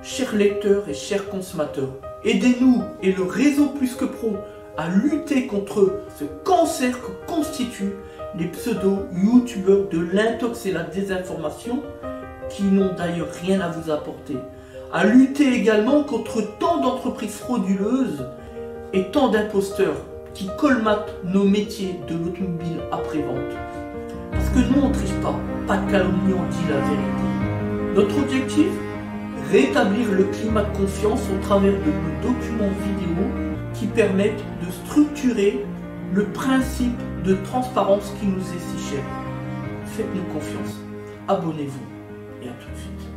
chers lecteurs et chers consommateurs, aidez-nous et le réseau Plus que Pro à lutter contre ce cancer que constituent les pseudo-youtubeurs de l'intox et la désinformation qui n'ont d'ailleurs rien à vous apporter. À lutter également contre tant d'entreprises frauduleuses et tant d'imposteurs qui colmatent nos métiers de l'automobile après-vente. Parce que nous on ne triche pas de calomnie, on dit la vérité. Notre objectif, rétablir le climat de confiance au travers de nos documents vidéo qui permettent de structurer le principe de transparence qui nous est si cher. Faites-nous confiance, abonnez-vous et à tout de suite.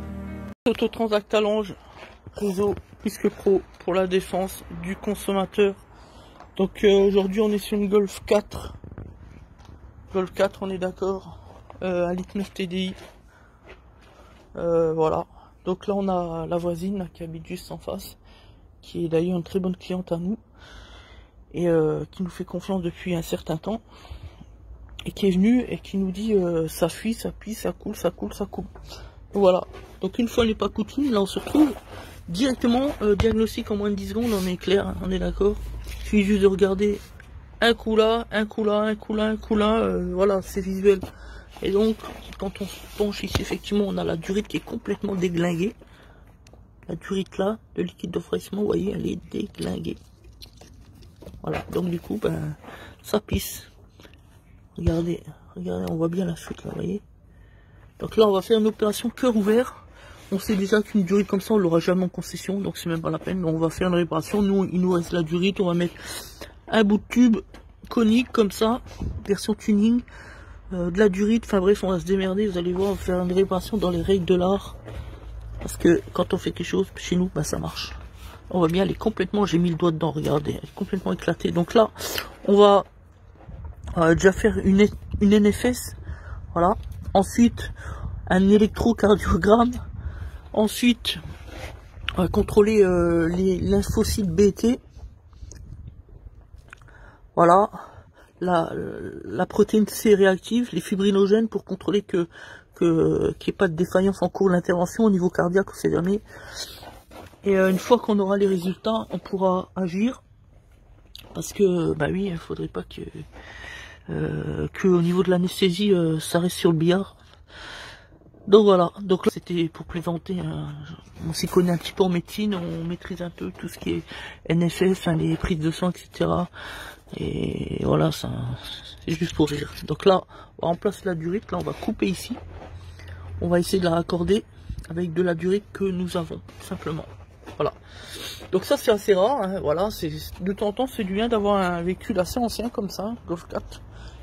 Autotransactalange, réseau Plus que Pro pour la défense du consommateur. Donc aujourd'hui on est sur une Golf 4. Golf 4, on est d'accord, à litre 9 TDI. Voilà. Donc là on a la voisine là, qui habite juste en face, qui est d'ailleurs une très bonne cliente à nous et qui nous fait confiance depuis un certain temps et qui est venue et qui nous dit ça fuit, ça pue, ça coule, ça coule, ça coule. Voilà. Donc une fois n'est pas coutume, là on se retrouve directement diagnostic en moins de 10 secondes, on est clair, hein, on est d'accord. Il suffit juste de regarder un coup là, un coup là, un coup là, un coup là, voilà, c'est visuel. Et donc, quand on se penche ici, effectivement, on a la durite qui est complètement déglinguée. La durite là, de liquide de refroidissement, vous voyez, elle est déglinguée. Voilà, donc du coup, ben, ça pisse. Regardez, regardez, on voit bien la chute là, vous voyez. Donc là, on va faire une opération cœur ouvert. On sait déjà qu'une durite comme ça, on l'aura jamais en concession, donc c'est même pas la peine. Donc on va faire une réparation. Nous, il nous reste la durite, on va mettre un bout de tube conique comme ça, version tuning. De la durite, enfin bref, on va se démerder, vous allez voir, on va faire une réparation dans les règles de l'art. Parce que quand on fait quelque chose, chez nous, bah ça marche. On voit bien, elle est complètement, j'ai mis le doigt dedans, regardez, elle est complètement éclatée. Donc là, on va déjà faire une NFS, voilà. Ensuite, un électrocardiogramme. Ensuite, on va contrôler les lymphocytes BT. Voilà. La protéine C réactive, les fibrinogènes pour contrôler qu'il n'y ait pas de défaillance en cours de l'intervention au niveau cardiaque, on sait jamais. Et une fois qu'on aura les résultats, on pourra agir. Parce que, bah oui, il ne faudrait pas que au niveau de l'anesthésie, ça reste sur le billard. Donc voilà, donc là c'était pour plaisanter, on s'y connaît un petit peu en médecine, on maîtrise un peu tout ce qui est NFS, hein, les prises de sang, etc. Et voilà, ça c'est juste pour rire. Donc là, on remplace la durite, là on va couper ici. On va essayer de la raccorder avec de la durite que nous avons, tout simplement. Voilà. Donc ça c'est assez rare, hein, voilà, c'est de temps en temps c'est du bien d'avoir un véhicule assez ancien comme ça, Golf 4.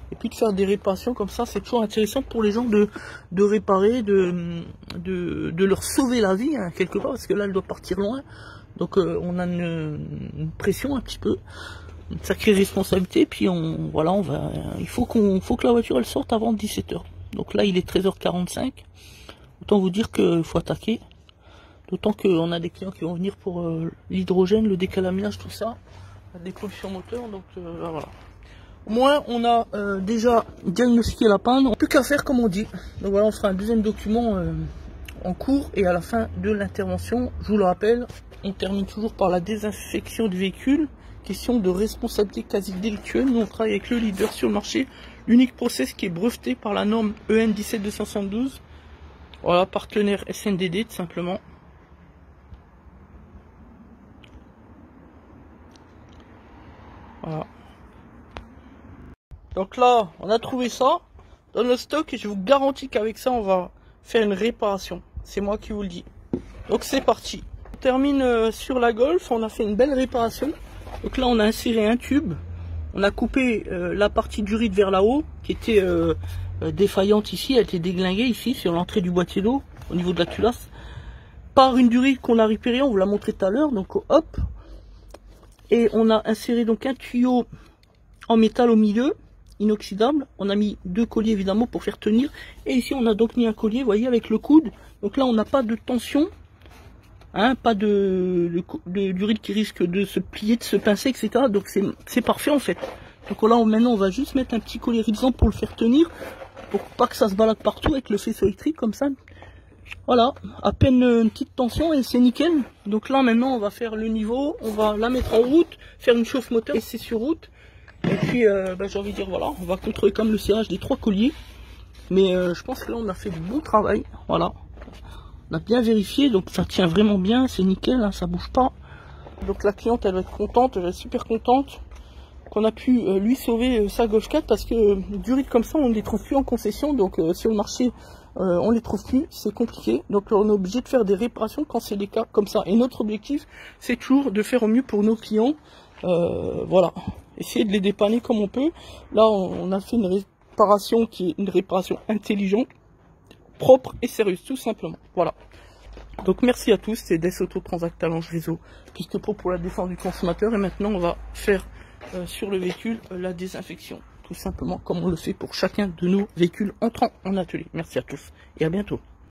Et puis de faire des réparations comme ça, c'est toujours intéressant pour les gens de réparer, de leur sauver la vie, hein, quelque part, parce que là elle doit partir loin. Donc on a une pression un petit peu, une sacrée responsabilité, puis voilà, il faut que la voiture elle sorte avant 17 h. Donc là il est 13h45, autant vous dire qu'il faut attaquer, d'autant qu'on a des clients qui vont venir pour l'hydrogène, le décalaminage, tout ça, la dépollution moteur, donc voilà. Au moins on a déjà diagnostiqué la panne, plus qu'à faire comme on dit. Donc voilà, on fera un deuxième document en cours et à la fin de l'intervention, je vous le rappelle, on termine toujours par la désinfection du véhicule. Question de responsabilité quasi délictuelle. Nous on travaille avec le leader sur le marché, l'unique process qui est breveté par la norme EN 17272. Voilà, partenaire SNDD tout simplement. Voilà. Donc là, on a trouvé ça dans le stock et je vous garantis qu'avec ça, on va faire une réparation. C'est moi qui vous le dis. Donc c'est parti. On termine sur la Golf, on a fait une belle réparation. Donc là, on a inséré un tube. On a coupé la partie durite vers là-haut qui était défaillante ici. Elle était déglinguée ici sur l'entrée du boîtier d'eau au niveau de la culasse. Par une durite qu'on a récupérée, on vous l'a montré tout à l'heure. Donc hop. Et on a inséré donc un tuyau en métal au milieu, inoxydable. On a mis 2 colliers évidemment pour faire tenir. Et ici on a donc mis un collier, vous voyez, avec le coude. Donc là on n'a pas de tension, hein, pas de durite qui risque de se plier, de se pincer, etc. Donc c'est parfait en fait. Donc là maintenant on va juste mettre un petit collier ridisant pour le faire tenir, pour pas que ça se balade partout avec le faisceau électrique comme ça. Voilà, à peine une petite tension et c'est nickel. Donc là maintenant on va faire le niveau, on va la mettre en route, faire une chauffe moteur et c'est sur route. Et puis j'ai envie de dire voilà, on va contrôler comme le serrage des 3 colliers. Mais je pense que là on a fait du bon travail, voilà. On a bien vérifié, donc ça tient vraiment bien, c'est nickel, hein, ça bouge pas. Donc la cliente elle va être contente, elle va être super contente qu'on a pu lui sauver sa Golf 4 parce que du rythme comme ça on ne les trouve plus en concession, donc sur le marché on les trouve plus, c'est compliqué, donc on est obligé de faire des réparations quand c'est des cas comme ça. Et notre objectif c'est toujours de faire au mieux pour nos clients, voilà, essayer de les dépanner comme on peut. Là on a fait une réparation qui est une réparation intelligente, propre et sérieuse tout simplement, voilà. Donc merci à tous, c'est Des Auto Transact Talange Réseau, Pisque Pro pour la défense du consommateur. Et maintenant on va faire sur le véhicule la désinfection, tout simplement comme on le fait pour chacun de nos véhicules entrant en atelier. Merci à tous et à bientôt.